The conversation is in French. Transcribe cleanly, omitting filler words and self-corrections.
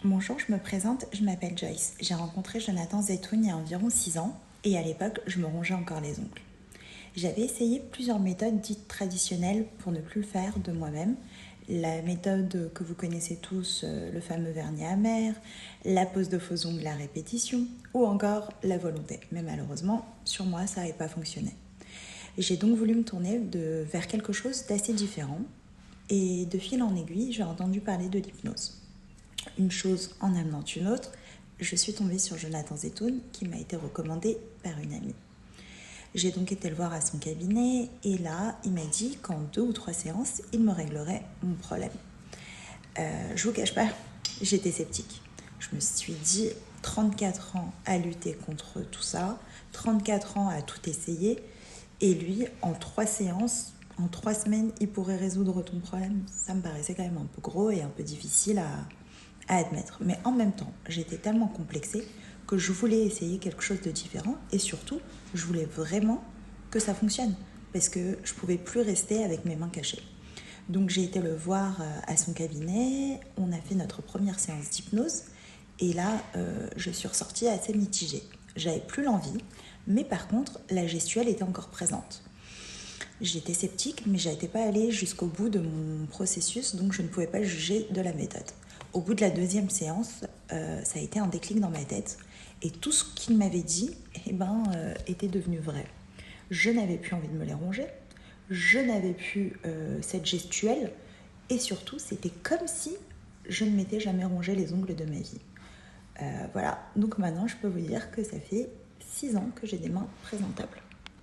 Bonjour, je me présente, je m'appelle Joyce. J'ai rencontré Jonathan Zetoun il y a environ 6 ans et à l'époque, je me rongeais encore les ongles. J'avais essayé plusieurs méthodes dites traditionnelles pour ne plus le faire de moi-même. La méthode que vous connaissez tous, le fameux vernis amer, la pose de faux ongles à répétition ou encore la volonté. Mais malheureusement, sur moi, ça n'avait pas fonctionné. J'ai donc voulu me tourner vers quelque chose d'assez différent et de fil en aiguille, j'ai entendu parler de l'hypnose. Une chose en amenant une autre, je suis tombée sur Jonathan Zetoun qui m'a été recommandé par une amie. J'ai donc été le voir à son cabinet et là, il m'a dit qu'en 2 ou 3 séances, il me réglerait mon problème. Je vous cache pas, j'étais sceptique. Je me suis dit, 34 ans à lutter contre tout ça, 34 ans à tout essayer, et lui, en 3 séances, en 3 semaines, il pourrait résoudre ton problème. Ça me paraissait quand même un peu gros et un peu difficile à admettre. Mais en même temps, j'étais tellement complexée que je voulais essayer quelque chose de différent et surtout, je voulais vraiment que ça fonctionne parce que je ne pouvais plus rester avec mes mains cachées. Donc j'ai été le voir à son cabinet, on a fait notre première séance d'hypnose et là, je suis ressortie assez mitigée. J'avais plus l'envie, mais par contre, la gestuelle était encore présente. J'étais sceptique, mais je n'étais pas allée jusqu'au bout de mon processus, donc je ne pouvais pas juger de la méthode. Au bout de la 2e séance, ça a été un déclic dans ma tête, et tout ce qu'il m'avait dit était devenu vrai. Je n'avais plus envie de me les ronger, je n'avais plus cette gestuelle, et surtout, c'était comme si je ne m'étais jamais rongé les ongles de ma vie. Voilà, donc maintenant, je peux vous dire que ça fait 6 ans que j'ai des mains présentables.